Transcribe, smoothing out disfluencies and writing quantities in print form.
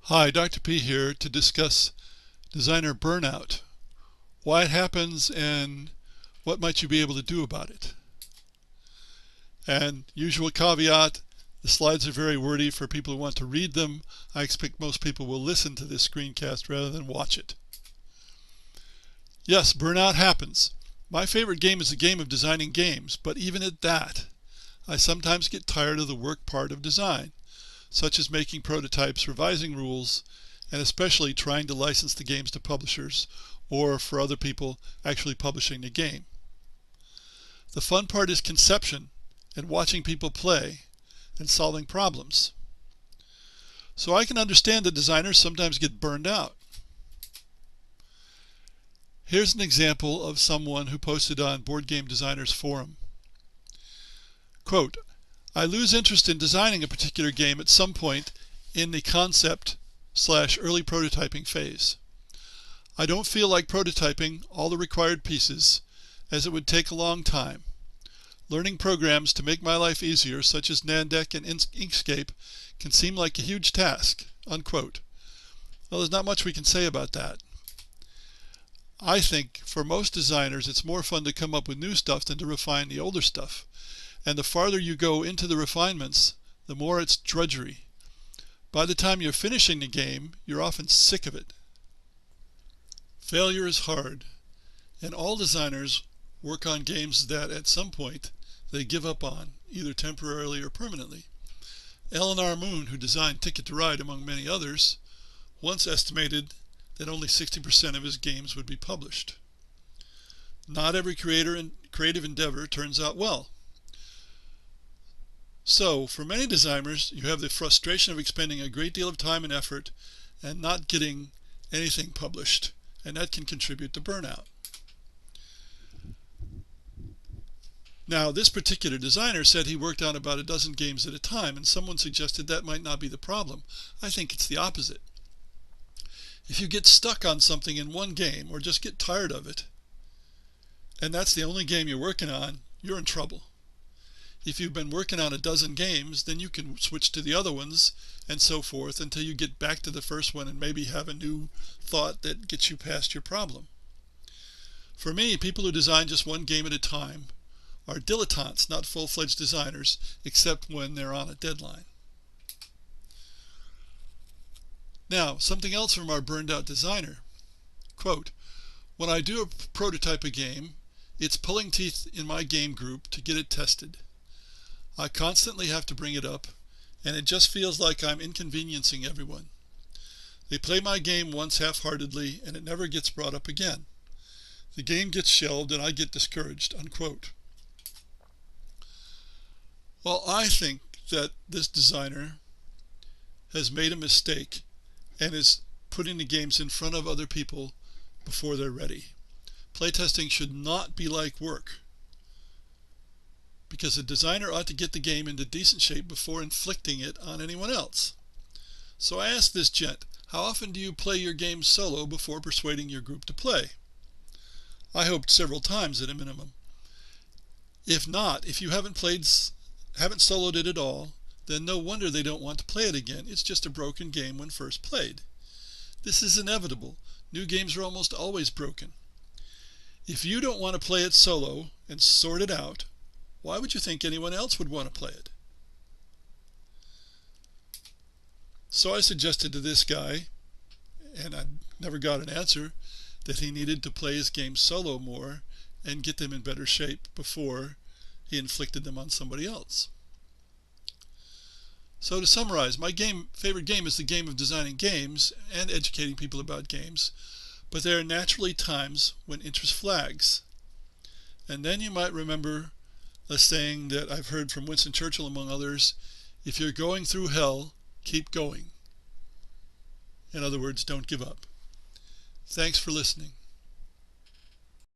Hi, Dr. P here to discuss designer burnout, why it happens and what might you be able to do about it. And usual caveat, the slides are very wordy for people who want to read them. I expect most people will listen to this screencast rather than watch it. Yes, burnout happens. My favorite game is the game of designing games, but even at that, I sometimes get tired of the work part of design, such as making prototypes, revising rules, and especially trying to license the games to publishers or for other people actually publishing the game. The fun part is conception and watching people play and solving problems. So I can understand that designers sometimes get burned out. Here's an example of someone who posted on Board Game Designers Forum. Quote, I lose interest in designing a particular game at some point in the concept/early prototyping phase. I don't feel like prototyping all the required pieces, as it would take a long time. Learning programs to make my life easier, such as Nandeck and Inkscape, can seem like a huge task. Unquote. Well, there's not much we can say about that. I think for most designers it's more fun to come up with new stuff than to refine the older stuff. And the farther you go into the refinements, the more it's drudgery. By the time you're finishing the game, you're often sick of it. Failure is hard, and all designers work on games that at some point they give up on, either temporarily or permanently. Eleanor Moon, who designed Ticket to Ride among many others, once estimated that only 60% of his games would be published. Not every creative endeavor turns out well. So, for many designers, you have the frustration of expending a great deal of time and effort and not getting anything published, and that can contribute to burnout. Now, this particular designer said he worked on about a dozen games at a time, and someone suggested that might not be the problem. I think it's the opposite. If you get stuck on something in one game or just get tired of it, and that's the only game you're working on, you're in trouble. If you've been working on a dozen games, then you can switch to the other ones and so forth until you get back to the first one and maybe have a new thought that gets you past your problem. For me, people who design just one game at a time are dilettantes, not full-fledged designers, except when they're on a deadline. Now, something else from our burned out designer. Quote, when I do prototype a game, it's pulling teeth in my game group to get it tested. I constantly have to bring it up, and it just feels like I'm inconveniencing everyone. They play my game once half-heartedly, and it never gets brought up again. The game gets shelved, and I get discouraged. Unquote. Well, I think that this designer has made a mistake and is putting the games in front of other people before they're ready. Playtesting should not be like work, because a designer ought to get the game into decent shape before inflicting it on anyone else. So I asked this gent, how often do you play your game solo before persuading your group to play? I hoped several times at a minimum. If not, if you haven't soloed it at all, then no wonder they don't want to play it again. It's just a broken game when first played. This is inevitable. New games are almost always broken. If you don't want to play it solo and sort it out, why would you think anyone else would want to play it? So I suggested to this guy, and I never got an answer, that he needed to play his games solo more and get them in better shape before he inflicted them on somebody else. So to summarize, my favorite game is the game of designing games and educating people about games, but there are naturally times when interest flags. And then you might remember a saying that I've heard from Winston Churchill among others, if you're going through hell, keep going. In other words, don't give up. Thanks for listening.